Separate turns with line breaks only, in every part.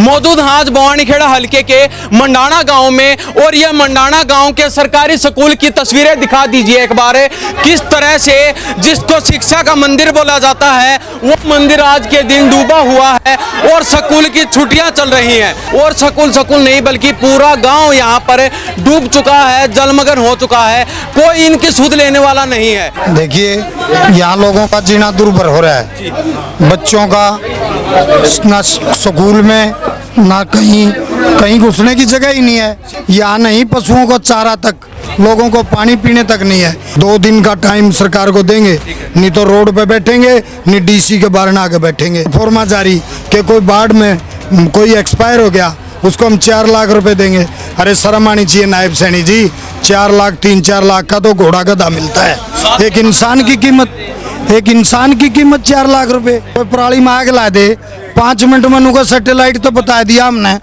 मौजूद हैं आज भवानीखेड़ा हलके के मंडाना गांव में, और यह मंडाना गांव के सरकारी स्कूल की तस्वीरें दिखा दीजिए एक बार। किस तरह से जिसको शिक्षा का मंदिर बोला जाता है वो मंदिर आज के दिन डूबा हुआ है और स्कूल की छुट्टियां चल रही हैं, और स्कूल नहीं बल्कि पूरा गांव यहां पर डूब चुका है, जलमग्न हो चुका है। कोई इनकी सुध लेने वाला नहीं है।
देखिए यहाँ लोगों का जीना दुर्भर हो रहा है, बच्चों का ना स्कूल में ना कहीं घुसने की जगह ही नहीं है। यहाँ नहीं पशुओं को चारा तक, लोगों को पानी पीने तक नहीं है। 2 दिन का टाइम सरकार को देंगे, नहीं तो रोड पे बैठेंगे, नहीं डीसी के बाहर आके बैठेंगे। फॉर्मा जारी कि कोई बाढ़ में कोई एक्सपायर हो गया उसको हम 4 लाख रुपए देंगे। अरे शर्म आनी चाहिए नायब सैनी जी, 4 लाख 3-4 लाख का तो घोड़ा गधा मिलता है। एक इंसान की कीमत 4 लाख रुपए। कोई पराली में आग ला दे, 5 मिनट में उनको सैटेलाइट तो बता दिया हमने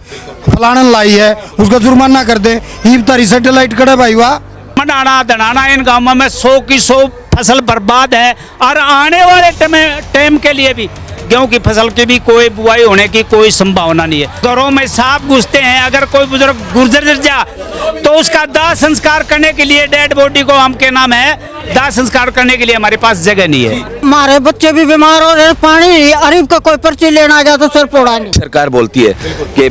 फलाना लाई है, उसका जुर्माना कर दे। ईब तारी सैटेलाइट करे भाई वाह।
मंडाना धनाना इन गाँवों में 100 की 100 फसल बर्बाद है, और आने वाले टाइम के लिए भी गेहूं की फसल की भी कोई बुआई होने की कोई संभावना नहीं है। घरों में सांप घुसते हैं। अगर कोई बुजुर्ग गुजर जा तो उसका दाह संस्कार करने के लिए डेड बॉडी को हम के नाम है दाह संस्कार करने के लिए हमारे पास जगह नहीं है।
हमारे बच्चे भी बीमार हो रहे, पानी अरीब का कोई पर्ची लेना आ गया तो सर फोड़ा नहीं।
सरकार बोलती है कि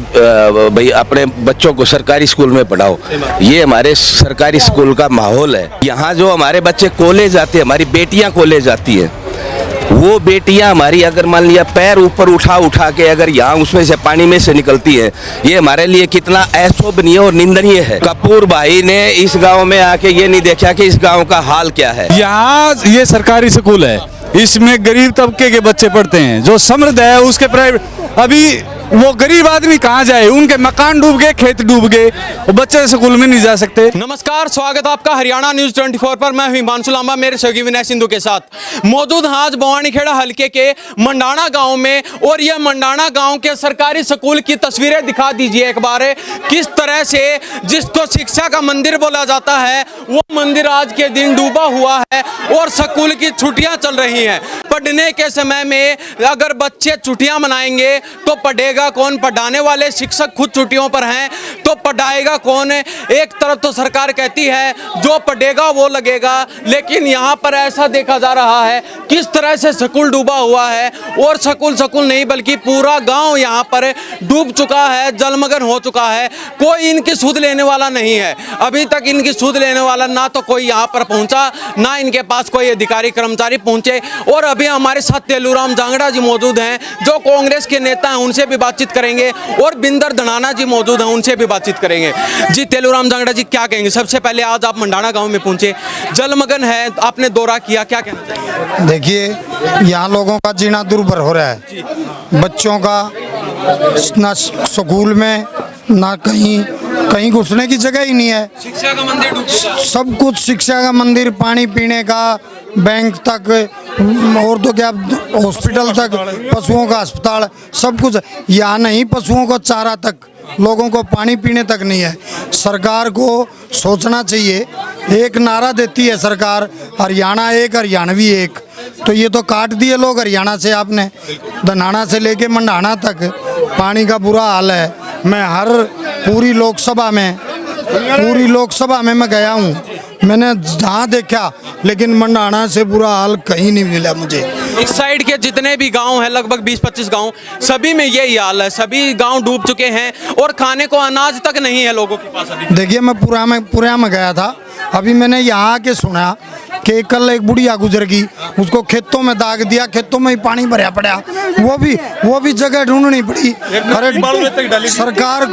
भाई अपने बच्चों को सरकारी स्कूल में पढ़ाओ। ये हमारे सरकारी स्कूल का माहौल है। यहाँ जो हमारे बच्चे कॉलेज जाते हैं, हमारी बेटियां कॉलेज जाती हैं, वो बेटियां हमारी अगर मान लिया पैर ऊपर उठा के अगर यहाँ उसमें से पानी में से निकलती है, ये हमारे लिए कितना अशोभनीय और निंदनीय है। कपूर भाई ने इस गांव में आके ये नहीं देखा कि इस गांव का हाल क्या है।
यहाँ ये सरकारी स्कूल है, इसमें गरीब तबके के बच्चे पढ़ते हैं। जो समृद्ध है उसके प्राइवेट, अभी वो गरीब आदमी कहाँ जाए, उनके मकान डूब गए, खेत डूब गए, वो बच्चे स्कूल में नहीं जा सकते।
नमस्कार, स्वागत है आपका हरियाणा न्यूज 24 पर। मैं हिमांशु लांबा मेरे सहयोगी विनय सिंधु के साथ। मौजूद हैं आज भवानीखेड़ा हलके के मंडाना गांव में, और यह मंडाना गांव के सरकारी स्कूल की तस्वीरें दिखा दीजिए एक बार। किस तरह से जिसको शिक्षा का मंदिर बोला जाता है वो मंदिर आज के दिन डूबा हुआ है और स्कूल की छुट्टियां चल रही हैं। पढ़ने के समय में अगर बच्चे छुट्टियां मनाएंगे तो पढ़ेगा कौन? पढ़ाने वाले शिक्षक खुद छुट्टियों पर हैं तो पढ़ाएगा कौन? एक तरफ तो सरकार कहती है जो पढ़ेगा वो लगेगा, लेकिन यहाँ पर ऐसा देखा जा रहा है किस तरह से स्कूल डूबा हुआ है, और स्कूल नहीं बल्कि पूरा गांव यहाँ पर डूब चुका है, जलमग्न हो चुका है। कोई इनकी सुध लेने वाला नहीं है। अभी तक इनकी सुध लेने वाला ना तो कोई यहाँ पर पहुंचा, ना इनके पास कोई अधिकारी कर्मचारी पहुंचे। और अभी हमारे साथ तेलूराम जांगड़ा जी मौजूद हैं जो कांग्रेस के नेता हैं, उनसे भी बातचीत करेंगे, और बिंदर धनाना जी मौजूद हैं, उनसे भी बातचीत करेंगे। जी तेलूराम जांगड़ा जी, क्या कहेंगे? सबसे पहले आज आप मंडाना गांव में पहुंचे, जलमग्न है, आपने दौरा किया, क्या कहना चाहिए?
देखिए यहाँ लोगों का जीना दुर्भर हो रहा है, बच्चों का ना स्कूल में ना कहीं घुसने की जगह ही नहीं है।
शिक्षा का मंदिर डूब चुका है।
सब कुछ शिक्षा का मंदिर, पानी पीने का, बैंक तक, और तो क्या हॉस्पिटल तक, पशुओं का अस्पताल, सब कुछ। यहाँ नहीं पशुओं को चारा तक, लोगों को पानी पीने तक नहीं है। सरकार को सोचना चाहिए। एक नारा देती है सरकार, हरियाणा एक हरियाणवी एक, तो ये तो काट दिए लोग हरियाणा से। आपने धनाना से लेके मंडाना तक पानी का बुरा हाल है। मैं पूरी लोकसभा में मैं गया हूँ, मैंने जहाँ देखा, लेकिन मंडाना से बुरा हाल कहीं नहीं मिला मुझे।
इस साइड के जितने भी गांव हैं, लगभग 20-25 गांव, सभी में यही हाल है। सभी गांव डूब चुके हैं और खाने को अनाज तक नहीं है लोगों के पास अभी।
देखिए मैं पूरा में गया था, अभी मैंने यहाँ आके सुना कि कल एक बुढ़िया गुजर गई, उसको खेतों में दाग दिया, खेतों में ही पानी भरा पड़ा, वो भी जगह ढूंढनी पड़ी। अरे सरकार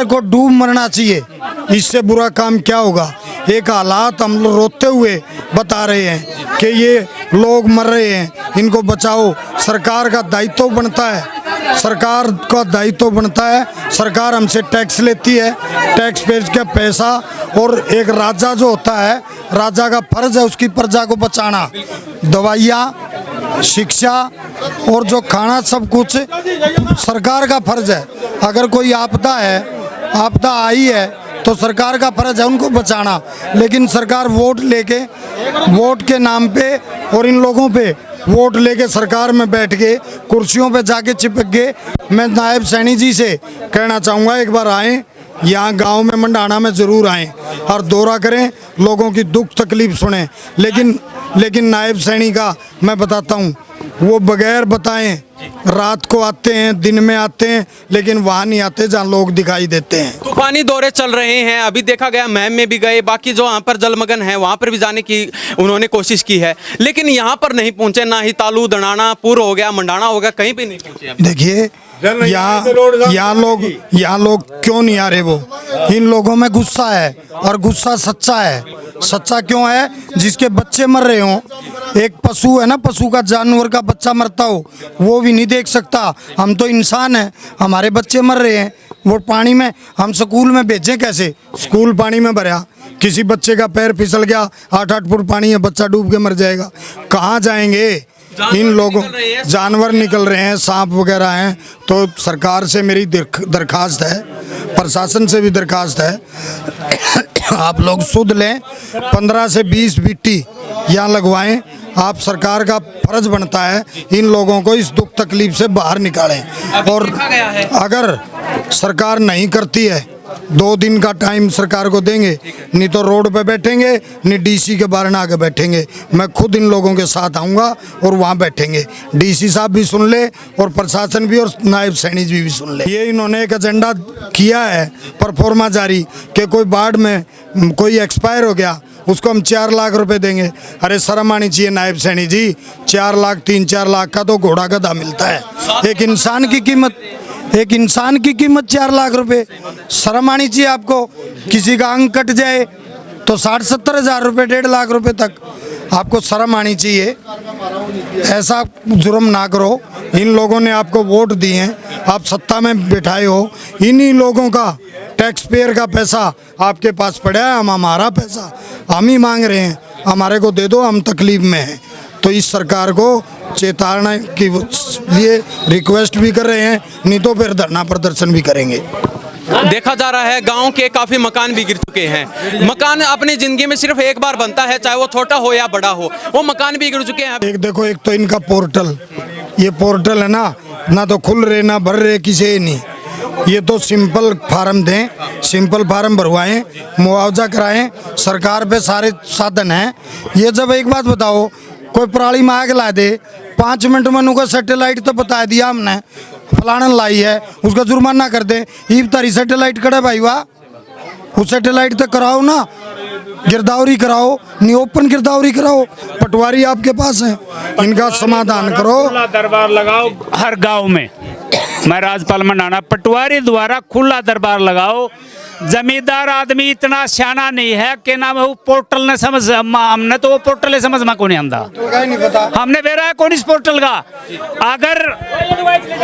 को डूब मरना चाहिए, इससे बुरा काम क्या होगा। एक हालात हम लोग रोते हुए बता रहे हैं कि ये लोग मर रहे हैं, इनको बचाओ। सरकार का दायित्व बनता है। सरकार हमसे टैक्स लेती है, टैक्स पे का पैसा, और एक राजा जो होता है, राजा का फर्ज है उसकी प्रजा को बचाना। दवाइयाँ, शिक्षा और जो खाना, सब कुछ सरकार का फर्ज है। अगर कोई आपदा आई है तो सरकार का फर्ज है उनको बचाना। लेकिन सरकार वोट के नाम पे और इन लोगों पे वोट लेके सरकार में बैठ के कुर्सियों पे जाके चिपक गए। मैं नायब सैनी जी से कहना चाहूँगा, एक बार आएँ यहाँ गांव में मंडाना में ज़रूर आएँ और दौरा करें, लोगों की दुख तकलीफ सुने। लेकिन नायब सैनी का मैं बताता हूँ, वो बगैर बताएं रात को आते हैं, दिन में आते हैं, लेकिन वहाँ नहीं आते जहाँ लोग दिखाई देते हैं।
तूफानी दौरे चल रहे हैं, अभी देखा गया महम में भी गए, बाकी जो वहाँ पर जलमग्न है वहाँ पर भी जाने की उन्होंने कोशिश की है, लेकिन यहाँ पर नहीं पहुँचे। ना ही तालू, दनाना, पुर हो गया, मंडाना हो गया, कहीं भी नहीं पहुँचे।
देखिए यहाँ लोग क्यों नहीं आ रहे, वो इन लोगों में गुस्सा है और गुस्सा सच्चा है। सच्चा क्यों है? जिसके बच्चे मर रहे हों, एक पशु है ना, पशु का, जानवर का बच्चा मरता हो वो भी नहीं देख सकता। हम तो इंसान हैं, हमारे बच्चे मर रहे हैं, वो पानी में हम स्कूल में भेजें कैसे? स्कूल पानी में भरा, किसी बच्चे का पैर फिसल गया, 8-8 फुट पानी है, बच्चा डूब के मर जाएगा, कहाँ जाएंगे? इन लोगों जानवर निकल रहे हैं, सांप वगैरह हैं। तो सरकार से मेरी दरखास्त है, प्रशासन से भी दरखास्त है, आप लोग सुध लें, 15 से 20 बिट्टी यहाँ लगवाएं। आप सरकार का फर्ज बनता है इन लोगों को इस दुख तकलीफ से बाहर निकालें। और अगर सरकार नहीं करती है, 2 दिन का टाइम सरकार को देंगे, नहीं तो रोड पे बैठेंगे, नहीं डीसी के बाहर आके बैठेंगे। मैं खुद इन लोगों के साथ आऊँगा और वहाँ बैठेंगे। डीसी साहब भी सुन ले और प्रशासन भी और नायब सैनी जी भी सुन ले। ये इन्होंने एक एजेंडा किया है, परफॉर्मा जारी, कि कोई बाढ़ में कोई एक्सपायर हो गया उसको हम 4 लाख रुपए देंगे। अरे शर्म आनी चाहिए नायब सैनी जी, 4 लाख 3-4 लाख का तो घोड़ा गधा मिलता है। एक इंसान की कीमत 4 लाख रुपए, शर्म आनी चाहिए आपको। किसी का अंग कट जाए तो 60-70 हज़ार रुपये, 1.5 लाख रुपए तक, आपको शर्म आनी चाहिए। ऐसा जुर्म ना करो। इन लोगों ने आपको वोट दिए हैं, आप सत्ता में बिठाए हो, इन्हीं लोगों का टैक्स पेयर का पैसा आपके पास पड़ा है। हमारा पैसा हम ही मांग रहे हैं, हमारे को दे दो, हम तकलीफ में हैं। तो इस सरकार को चेतावनी के लिए रिक्वेस्ट भी कर रहे हैं, नहीं तो फिर धरना प्रदर्शन भी करेंगे।
देखा जा रहा है गांव के काफी मकान भी गिर चुके हैं। मकान अपनी जिंदगी में सिर्फ एक बार बनता है, चाहे वो छोटा हो या बड़ा हो, वो मकान भी गिर चुके हैं।
एक देखो, एक तो इनका पोर्टल, ये पोर्टल है ना तो खुल रहे ना भर रहे, किसी नहीं। ये तो सिंपल फार्म दें, सिंपल फार्म भरवाएं, मुआवजा कराएं, सरकार पे सारे साधन हैं। ये जब एक बात बताओ, कोई पराली में आग ला दे, 5 मिनट में उनको सैटेलाइट तो बता दिया हमने, फलाना लाई है, उसका जुर्माना कर दे। ईब तारी सैटेलाइट करे भाई, वाह, उस सैटेलाइट तो कराओ ना, गिरदावरी कराओ, नहीं ओपन गिरदावरी कराओ। पटवारी आपके पास है, इनका समाधान करो।
खुला दरबार लगाओ हर गांव में। मैं राजपाल मंडाना, पटवारी द्वारा खुला दरबार लगाओ। जमींदार आदमी इतना सियाना नहीं है कि नाम वो पोर्टल ने समझ, हमने तो वो पोर्टल समझ में को नहीं आंदा, हमने बेरा है कौन इस पोर्टल का।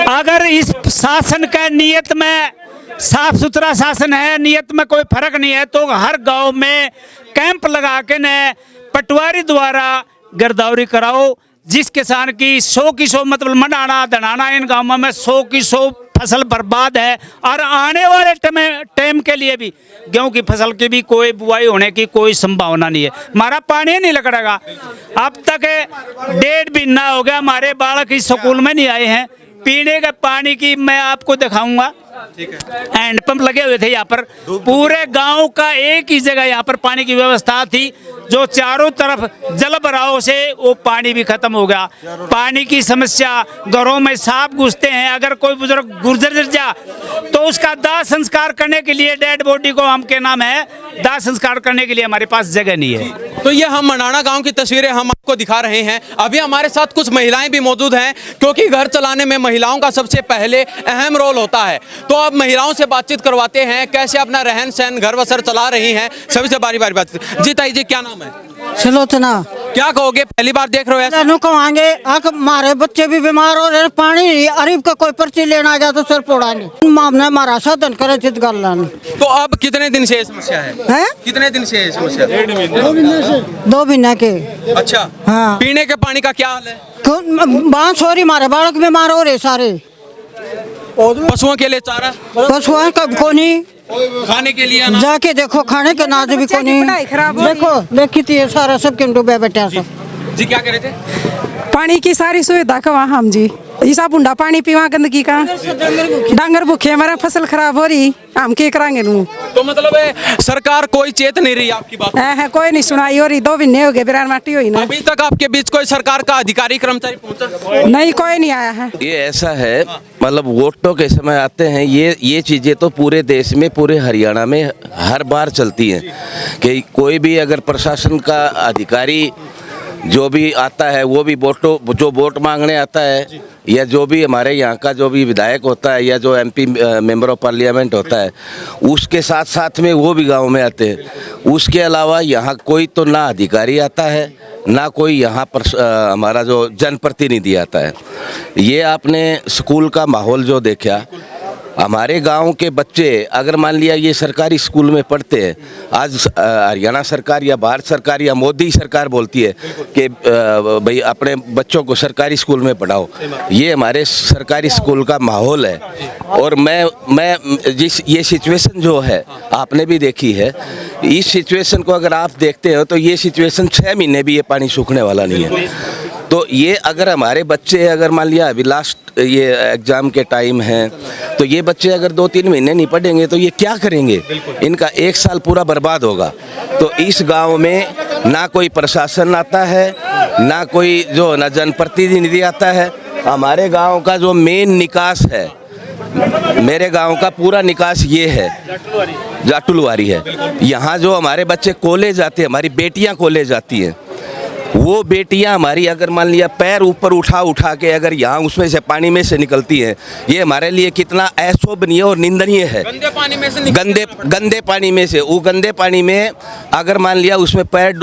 अगर इस शासन का नियत में साफ सुथरा शासन है, नियत में कोई फर्क नहीं है, तो हर गांव में कैंप लगा के न पटवारी द्वारा गिरदावरी कराओ। जिस किसान की 100 की 100 मतलब मंडाना दनाना इन गाँवों में 100 की 100 फसल बर्बाद है, और आने वाले टाइम के लिए भी गेहूं की फसल की भी कोई बुआई होने की कोई संभावना नहीं है। हमारा पानी नहीं लगेगा। अब तक 1.5 महीना हो गया, हमारे बालक इस स्कूल में नहीं आए हैं। पीने के पानी की मैं आपको दिखाऊंगा, हैंडपंप लगे हुए थे यहाँ पर, पूरे गांव का एक ही जगह यहाँ पर पानी की व्यवस्था थी, जो चारों तरफ जल भराव से वो पानी भी खत्म हो गया। पानी की समस्या, घरों में सांप घुसते हैं, अगर कोई बुजुर्ग गुजर जा तो उसका दाह संस्कार करने के लिए, डेड बॉडी को हम के नाम है दाह संस्कार करने के लिए हमारे पास जगह नहीं है।
तो ये हम मंडाना गांव की तस्वीरें हम आपको दिखा रहे हैं। अभी हमारे साथ कुछ महिलाएं भी मौजूद हैं, क्योंकि घर चलाने में महिलाओं का सबसे पहले अहम रोल होता है। तो अब महिलाओं से बातचीत करवाते हैं, कैसे अपना रहन सहन घर बसर चला रही हैं, सभी से बारी बारी बातचीत। जी ताई जी, क्या नाम है?
सुलोचना।
क्या कहोगे, पहली बार देख रहे हो ऐसा?
कमाएंगे, हमारे बच्चे भी बीमार हो रहे, पानी अरीब का कोई पर्ची लेना गया तो सर पोड़ाएंगे, हमने हमारा साधन करे चित कर लाने।
तो अब कितने दिन से ये समस्या है? कितने दिन से ये समस्या?
2 महीने के।
अच्छा,
हाँ।
पीने के पानी का क्या हाल है?
बांस हो रही, हमारे बालक बीमार हो रहे सारे।
पशुओं के लिए चारा,
पशुओं का कोनी,
खाने के लिए अनाज?
जाके देखो, खाने के अनाज भी कोनी। देखो देखी थी सारा सब क्यों डूबे बैठे सब।
जी क्या कह रहे थे?
पानी की सारी सुविधा का वहाँ हम जी ऐसा बुंडा पानी पीवा गंदगी का डांगर भूखे हमारा फसल खराब हो रही हम क्या करांगे नू
तो मतलब सरकार कोई चेत नहीं रही आपकी बात?
है कोई नहीं सुनाई हो रही 2 महीने हो गए बिरान माटी हुई ना
अभी तक आपके बीच कोई सरकार का अधिकारी कर्मचारी पहुंचा?
नहीं कोई नहीं आया है।
ये ऐसा है, मतलब वोटों के समय आते हैं ये चीज़ें तो पूरे देश में, पूरे हरियाणा में हर बार चलती हैं कि कोई भी अगर प्रशासन का अधिकारी जो भी आता है वो भी जो वोट मांगने आता है, या जो भी हमारे यहाँ का जो भी विधायक होता है या जो MP मेंबर ऑफ पार्लियामेंट होता है, उसके साथ साथ में वो भी गांव में आते हैं। उसके अलावा यहाँ कोई तो ना अधिकारी आता है ना कोई यहाँ पर हमारा जो जनप्रतिनिधि आता है। ये आपने स्कूल का माहौल जो देखा, हमारे गांव के बच्चे अगर मान लिया ये सरकारी स्कूल में पढ़ते हैं, आज हरियाणा सरकार या भारत सरकार या मोदी सरकार बोलती है कि भाई अपने बच्चों को सरकारी स्कूल में पढ़ाओ। ये हमारे सरकारी स्कूल का माहौल है। और मैं ये सिचुएशन जो है आपने भी देखी है, इस सिचुएशन को अगर आप देखते हो तो ये सिचुएशन 6 महीने भी ये पानी सूखने वाला नहीं है। तो ये अगर हमारे बच्चे अगर मान लिया अभी लास्ट ये एग्ज़ाम के टाइम है, तो ये बच्चे अगर 2-3 महीने नहीं पढ़ेंगे तो ये क्या करेंगे? इनका 1 साल पूरा बर्बाद होगा। तो इस गांव में ना कोई प्रशासन आता है, ना कोई जो ना जनप्रतिनिधि आता है। हमारे गांव का जो मेन निकास है, मेरे गांव का पूरा निकास ये है, जाटुलवारी है। यहाँ जो हमारे बच्चे कॉलेज जाते हैं, हमारी बेटियाँ कॉलेज जाती हैं, वो बेटियां हमारी अगर मान लिया पैर ऊपर उठा के अगर यहाँ उसमें से पानी में से निकलती हैं, ये हमारे लिए कितना अशोभनीय और निंदनीय है।
गंदे पानी में से
गंदे पानी में से, वो गंदे पानी में अगर मान लिया उसमें पैर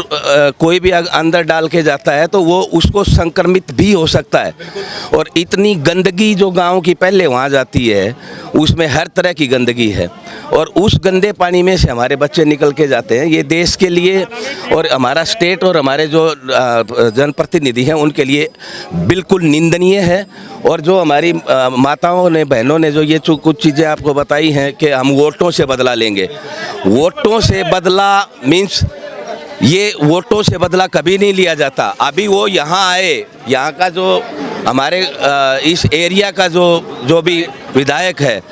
कोई भी अंदर डाल के जाता है तो वो उसको संक्रमित भी हो सकता है। और इतनी गंदगी जो गाँव की पहले वहाँ जाती है, उसमें हर तरह की गंदगी है। और उस गंदे पानी में से हमारे बच्चे निकल के जाते हैं। ये देश के लिए और हमारा स्टेट और हमारे जो जनप्रतिनिधि हैं उनके लिए बिल्कुल निंदनीय है। और जो हमारी माताओं ने, बहनों ने जो ये कुछ चीज़ें आपको बताई हैं कि हम वोटों से बदला लेंगे, वोटों से बदला मीन्स ये वोटों से बदला कभी नहीं लिया जाता। अभी वो यहाँ आए, यहाँ का जो हमारे इस एरिया का जो भी विधायक है,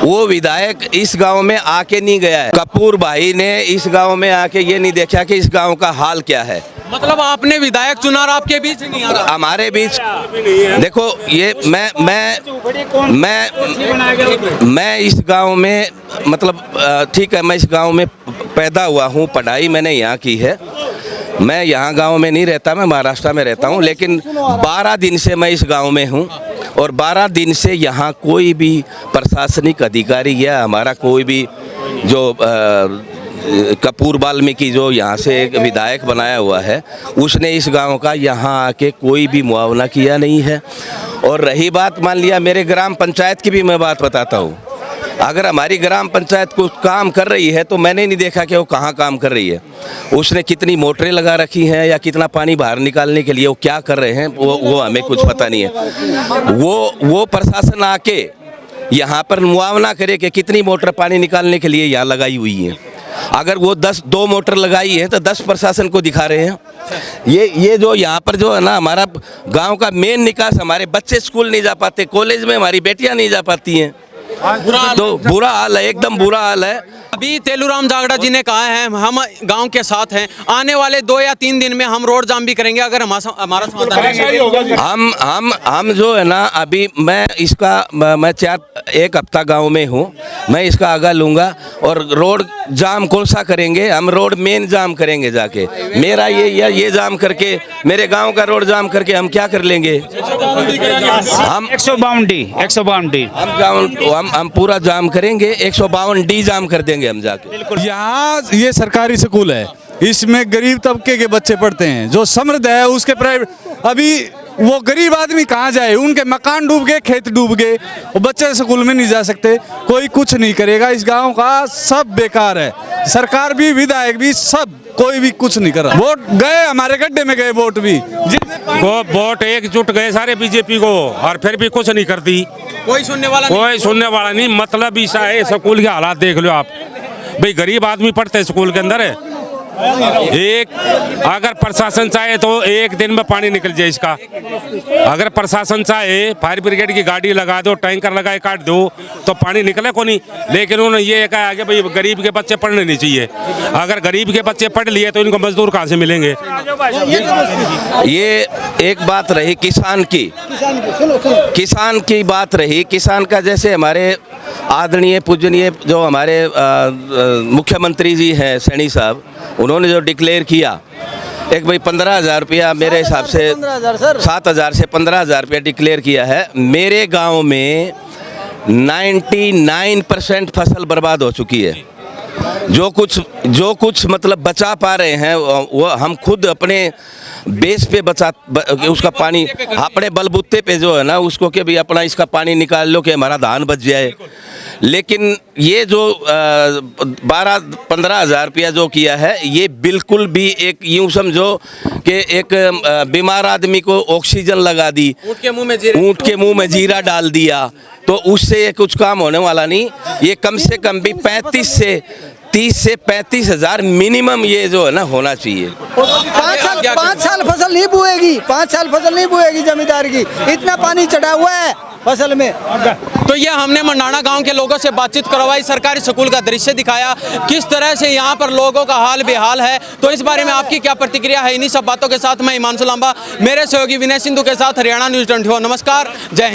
वो विधायक इस गांव में आके नहीं गया है। कपूर भाई ने इस गांव में आके ये नहीं देखा कि इस गांव का हाल क्या है।
मतलब आपने विधायक चुना और आपके बीच नहीं आ रहा?
हमारे बीच देखो, ये मैं इस गांव में, मतलब ठीक है, मैं इस गांव में पैदा हुआ हूँ, पढ़ाई मैंने यहाँ की है। मैं यहाँ गांव में नहीं रहता, मैं महाराष्ट्र में रहता हूँ, लेकिन 12 दिन से मैं इस गांव में हूँ। और 12 दिन से यहाँ कोई भी प्रशासनिक अधिकारी या हमारा कोई भी जो कपूर वाल्मीकि जो यहाँ से एक विधायक बनाया हुआ है, उसने इस गांव का यहाँ आके कोई भी मुआवना किया नहीं है। और रही बात मान लिया मेरे ग्राम पंचायत की भी मैं बात बताता हूँ। अगर हमारी ग्राम पंचायत कुछ काम कर रही है तो मैंने नहीं देखा कि वो कहाँ काम कर रही है, उसने कितनी मोटरें लगा रखी हैं या कितना पानी बाहर निकालने के लिए वो क्या कर रहे हैं, वो हमें कुछ पता नहीं है। वो प्रशासन आके यहाँ पर मुआवना करे कि कितनी मोटर पानी निकालने के लिए यहाँ लगाई हुई है। अगर वो 2 मोटर लगाई है तो 10 प्रशासन को दिखा रहे हैं। ये जो यहाँ पर जो है ना, हमारा गांव का मेन निकास, हमारे बच्चे स्कूल नहीं जा पाते, कॉलेज में हमारी बेटियां नहीं जा पाती हैं, तो बुरा हाल है, एकदम बुरा हाल है।
अभी तेलूराम जागड़ा जी ने कहा है हम गांव के साथ हैं, आने वाले 2 या 3 दिन में हम रोड जाम भी करेंगे अगर हमारा समाधान।
हम जो है ना, अभी मैं 1 हफ्ता गांव में हूँ, मैं इसका आगा लूँगा। और रोड जाम कौन सा करेंगे, हम रोड मेन जाम करेंगे जाके। मेरा ये जाम करके, मेरे गांव का रोड जाम करके हम क्या कर लेंगे? हम
152
हम पूरा जाम करेंगे, 152D जाम कर देंगे हम जाके।
यहाँ ये सरकारी स्कूल है, इसमें गरीब तबके के बच्चे पढ़ते हैं। जो समृद्ध है उसके प्राइवेट, अभी वो गरीब आदमी कहाँ जाए? उनके मकान डूब गए, खेत डूब गए, वो बच्चे स्कूल में नहीं जा सकते। कोई कुछ नहीं करेगा, इस गांव का सब बेकार है। सरकार भी, विधायक भी, सब कोई भी कुछ नहीं कर रहा। वोट गए, हमारे गड्ढे में गए वोट भी,
वोट एकजुट गए सारे बीजेपी को, और फिर भी कुछ नहीं करती।
कोई सुनने वाला
नहीं। मतलब ऐसा है, स्कूल के हालात देख लो आप भाई। गरीब आदमी पढ़ते स्कूल के अंदर है, एक अगर प्रशासन चाहे तो एक दिन में पानी निकल जाए इसका। अगर प्रशासन चाहे फायर ब्रिगेड की गाड़ी लगा दो, टैंकर लगाए काट दो तो पानी निकले को नहीं। लेकिन उन्होंने ये कहा कि भाई गरीब के बच्चे पढ़ने नहीं चाहिए। अगर गरीब के बच्चे पढ़ लिए तो इनको मजदूर कहाँ से मिलेंगे।
ये एक बात रही किसान की बात रही। किसान का जैसे हमारे आदरणीय पूजनीय जो हमारे मुख्यमंत्री जी हैं सैनी साहब, उन्होंने जो डिक्लेयर किया एक भाई 15,000 रुपया, मेरे हिसाब से 7,000 से 15,000 रुपया डिक्लेयर किया है। मेरे गांव में 99% फसल बर्बाद हो चुकी है। जो कुछ मतलब बचा पा रहे हैं वो हम खुद अपने बेस पे उसका पानी अपने बलबूते पे जो है ना उसको कि भी अपना इसका पानी निकाल लो कि हमारा धान बच जाए। लेकिन ये जो 12-15 हज़ार रुपया जो किया है ये बिल्कुल भी एक यूं समझो कि एक बीमार आदमी को ऑक्सीजन लगा दी, ऊँट के मुंह में जीरा डाल दिया तो उससे ये कुछ काम होने वाला नहीं। ये कम से कम भी 30 से 35 हज़ार मिनिमम ये जो है ना होना चाहिए।
5 साल फसल नहीं बुएगी, 5 साल फसल नहीं बुएगी जमींदार की, इतना पानी चढ़ा हुआ है फसल में।
तो ये हमने मंडाना गांव के लोगों से बातचीत करवाई, सरकारी स्कूल का दृश्य दिखाया, किस तरह से यहाँ पर लोगों का हाल बेहाल है। तो इस बारे में आपकी क्या प्रतिक्रिया है? इन्हीं सब बातों के साथ मैं हिमांशु लांबा मेरे सहयोगी विनय सिंधु के साथ हरियाणा न्यूज़ 24। नमस्कार, जय हिंद।